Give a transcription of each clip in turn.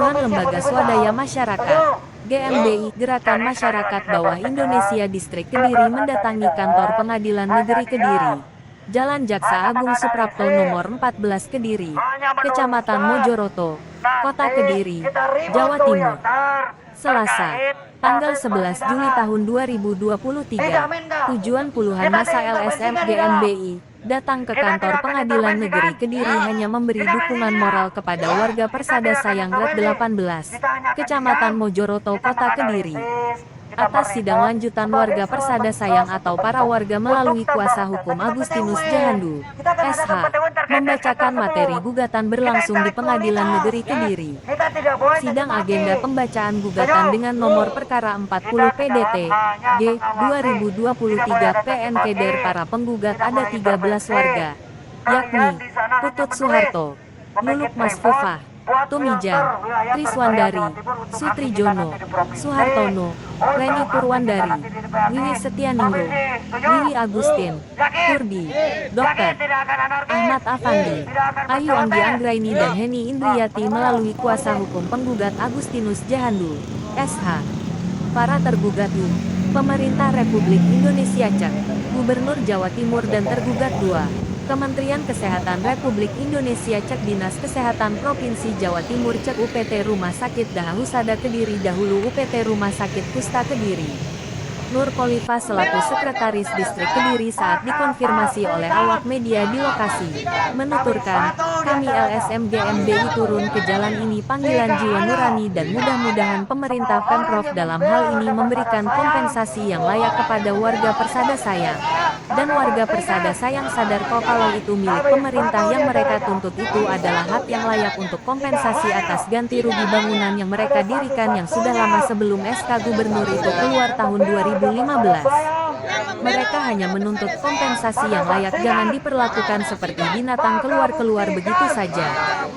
Keseluruhan lembaga swadaya masyarakat, GMBI, Gerakan Masyarakat Bawah Indonesia Distrik Kediri mendatangi kantor Pengadilan Negeri Kediri, Jalan Jaksa Agung Suprapto nomor 14 Kediri, Kecamatan Mojoroto, Kota Kediri, Jawa Timur. Selasa, tanggal 11 Juli tahun 2023, tujuan puluhan masa LSM GMBI datang ke kantor Pengadilan Negeri Kediri hanya memberi dukungan moral kepada warga Persada Sayang Red 18, Kecamatan Mojoroto, Kota Kediri, atas sidang lanjutan warga Persada Sayang atau para warga melalui kuasa hukum Agustinus Jahandu, SH, membacakan materi gugatan berlangsung di Pengadilan Negeri Kediri. Sidang agenda pembacaan gugatan dengan nomor perkara 40 PDT, G, 2023 PNK dari para penggugat ada 13 warga, yakni Putut Soeharto, Luluk Masfufah, Tumijan, Triswandari, Sutrijono, Suhartono, Reni Purwandari, Wiwi Setianinggo, Wiwi Agustin, Kurdi, Dr. Ahmad Afandi, Ayu Anggi Anggraini dan Heni Indriyati melalui kuasa hukum penggugat Agustinus Jahandu, SH. Para tergugat I, Pemerintah Republik Indonesia Cek, Gubernur Jawa Timur dan tergugat 2. Kementerian Kesehatan Republik Indonesia Cek Dinas Kesehatan Provinsi Jawa Timur Cek UPT Rumah Sakit Daha Husada Kediri dahulu UPT Rumah Sakit Kusta Kediri. Nur Kholifa selaku Sekretaris Distrik Kediri saat dikonfirmasi oleh awak media di lokasi, menuturkan, kami LSM GMBI turun ke jalan ini panggilan jiwa nurani dan mudah-mudahan pemerintah Pemprov dalam hal ini memberikan kompensasi yang layak kepada warga Persada Sayang. Dan warga Persada Sayang sadar kok kalau itu milik pemerintah yang mereka tuntut itu adalah hak yang layak untuk kompensasi atas ganti rugi bangunan yang mereka dirikan yang sudah lama sebelum SK Gubernur itu keluar tahun 2015. Mereka hanya menuntut kompensasi yang layak, jangan diperlakukan seperti binatang keluar-keluar begitu saja.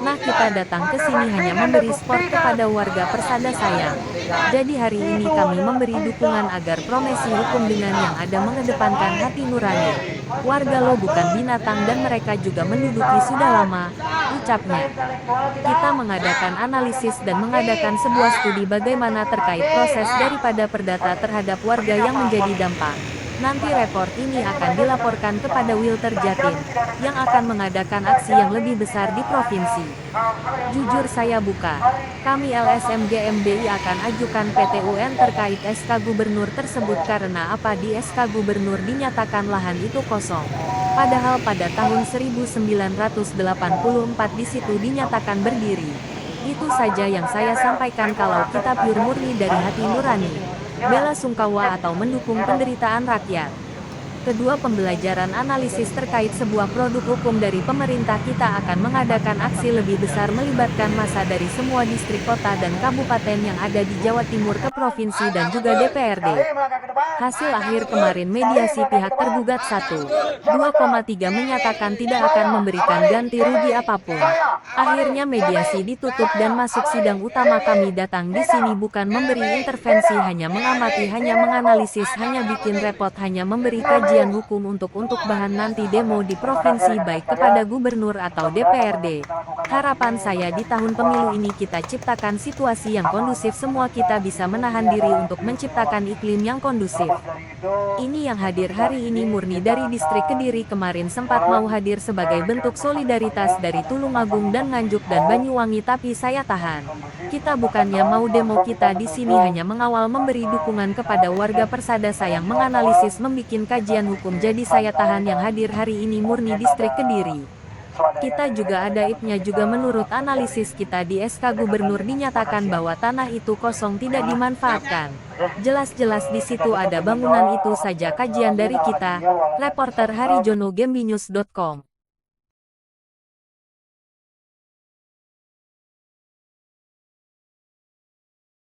Nah, kita datang ke sini hanya memberi sport kepada warga Persada Sayang. Jadi hari ini kami memberi dukungan agar promesi hukum dengan yang ada mengedepankan hati nurani. Warga lo bukan binatang dan mereka juga menduduki sudah lama, ucapnya. Kita mengadakan analisis dan mengadakan sebuah studi bagaimana terkait proses daripada perdata terhadap warga yang menjadi dampak. Nanti report ini akan dilaporkan kepada Wilter Jatim, yang akan mengadakan aksi yang lebih besar di provinsi. Jujur saya buka, kami LSM GMBI akan ajukan PT UN terkait SK Gubernur tersebut karena apa di SK Gubernur dinyatakan lahan itu kosong. Padahal pada tahun 1984 di situ dinyatakan berdiri. Itu saja yang saya sampaikan kalau kita pure murni dari hati nurani. Bela sungkawa atau mendukung penderitaan rakyat. Kedua, pembelajaran analisis terkait sebuah produk hukum dari pemerintah. Kita akan mengadakan aksi lebih besar melibatkan massa dari semua distrik kota dan kabupaten yang ada di Jawa Timur ke provinsi dan juga DPRD. Hasil akhir kemarin mediasi pihak tergugat 1,2,3 menyatakan tidak akan memberikan ganti rugi apapun. Akhirnya mediasi ditutup dan masuk sidang utama. Kami datang di sini bukan memberi intervensi, hanya mengamati, hanya menganalisis, hanya bikin repot, hanya memberi kajian hukum untuk bahan nanti demo di provinsi baik kepada gubernur atau DPRD. Harapan saya di tahun pemilu ini kita ciptakan situasi yang kondusif, semua kita bisa menahan diri untuk menciptakan iklim yang kondusif. Ini yang hadir hari ini murni dari distrik Kediri, kemarin sempat mau hadir sebagai bentuk solidaritas dari Tulungagung dan Nganjuk dan Banyuwangi tapi saya tahan. Kita bukannya mau demo, kita di sini hanya mengawal memberi dukungan kepada warga Persada Sayang, menganalisis, membikin kajian hukum. Jadi saya tahan yang hadir hari ini murni distrik Kediri. Kita juga ada IP-nya juga. Menurut analisis kita di SK Gubernur dinyatakan bahwa tanah itu kosong tidak dimanfaatkan. Jelas-jelas di situ ada bangunan, itu saja kajian dari kita. Reporter Harijono, Gembinews.com.